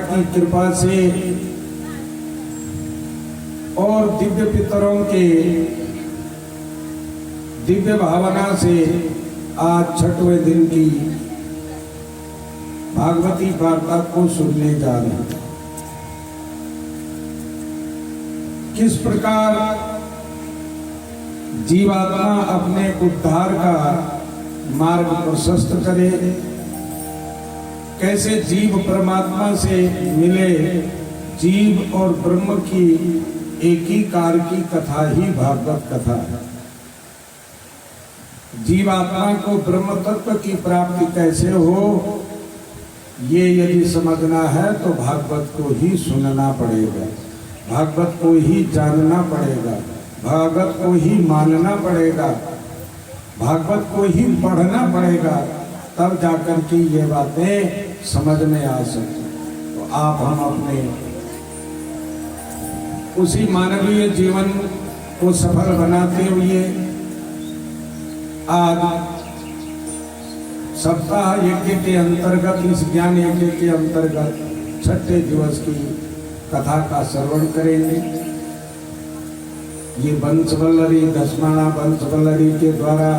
की कृपा से और दिव्य पितरों के दिव्य भावना से आज छठवें दिन की भागवती वार्ता को सुनने जा रहे हैं। किस प्रकार जीवात्मा अपने उद्धार का मार्ग प्रशस्त करे, कैसे जीव परमात्मा से मिले, जीव और ब्रह्म की एक ही कार की कथा ही भागवत कथा है। जीवात्मा को ब्रह्म तत्व की प्राप्ति कैसे हो, ये यदि समझना है तो भागवत को ही सुनना पड़ेगा, भागवत को ही जानना पड़ेगा, भागवत को ही मानना पड़ेगा, भागवत को ही पढ़ना पड़ेगा, तब जाकर के ये बातें समझ में आ सकती। तो आप हम अपने उसी मानवीय जीवन को सफल बनाते हुए आज सप्ताह यज्ञ के अंतर्गत, इस ज्ञान यज्ञ के अंतर्गत छठे दिवस की कथा का श्रवण करेंगे। ये वंशवल्लरी, दशमाणा वंशवल्लरी के द्वारा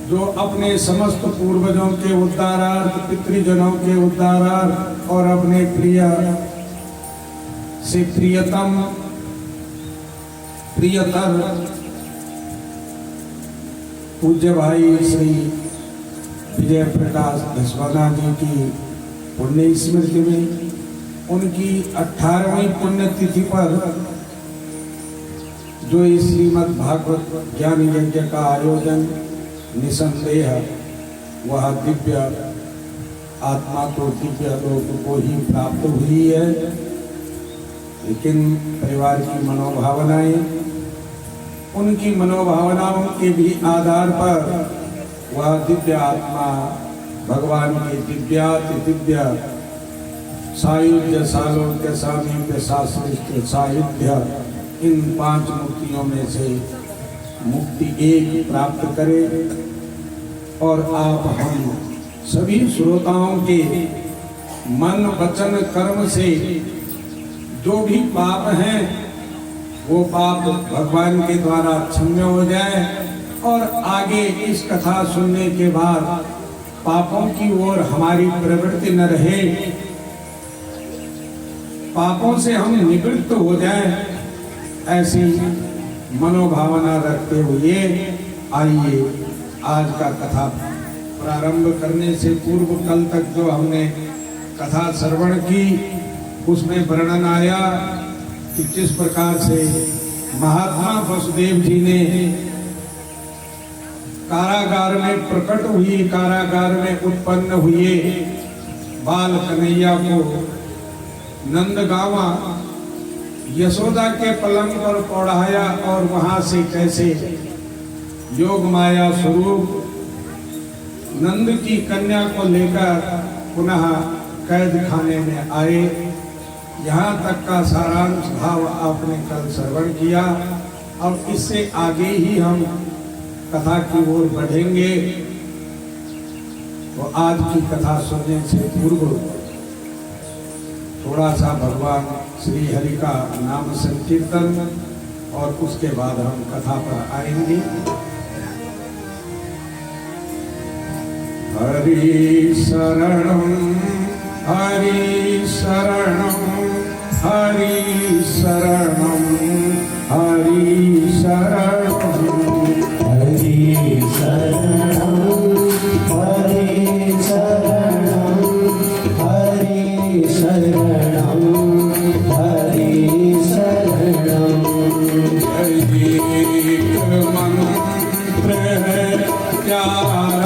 जो अपने समस्त पूर्वजों के उद्धारार्थ, पितृजनों के उद्धारार्थ और अपने प्रिय से प्रियतम प्रियतर पूज्य भाई श्री विजय प्रकाश दसवाना जी की पुण्य स्मृति में उनकी 18वीं पुण्यतिथि पर जो इस श्रीमद् भागवत ज्ञान यज्ञ का आयोजन निसंदेह वह दिव्य आत्मा को दिव्य लोक को ही प्राप्त हुई है, लेकिन परिवार की मनोभावनाएं, उनकी मनोभावनाओं के भी आधार पर वह दिव्य आत्मा भगवान के दिव्याति दिव्य सायुज्य सालोक्य सामीप्य शास्त्रिष्ट सायुध्य इन 5 मुक्तियों में से मुक्ति एक प्राप्त करे और आप हम सभी श्रोताओं के मन वचन कर्म से जो भी पाप हैं वो पाप भगवान के द्वारा क्षम्य हो जाए और आगे इस कथा सुनने के बाद पापों की ओर हमारी प्रवृत्ति न रहे, पापों से हम निवृत्त हो जाए, ऐसी मनोभावना रखते हुए आइए आज का कथा प्रारंभ करने से पूर्व कल तक जो हमने कथा श्रवण की उसमें वर्णन आया कि किस प्रकार से महात्मा वसुदेव जी ने कारागार में प्रकट हुई, कारागार में उत्पन्न हुए बाल कन्हैया को नंदगांवा यशोदा के पलंग पर पौड़ाया और वहां से कैसे योग माया स्वरूप नंद की कन्या को लेकर पुनः कैद खाने में आए। यहाँ तक का सारांश भाव आपने कल श्रवण किया। अब इससे आगे ही हम कथा की ओर बढ़ेंगे। तो आज की कथा सुनने से पूर्व थोड़ा सा भगवान श्री हरि का नाम संकीर्तन और उसके बाद हम कथा पर आएंगे। हरि शरणं हरि शरणं हरि शरणं हरि शरणं हरि शरणं हरि शरणं हरि शरणं हरि शरणं एक मंत्र है प्यारा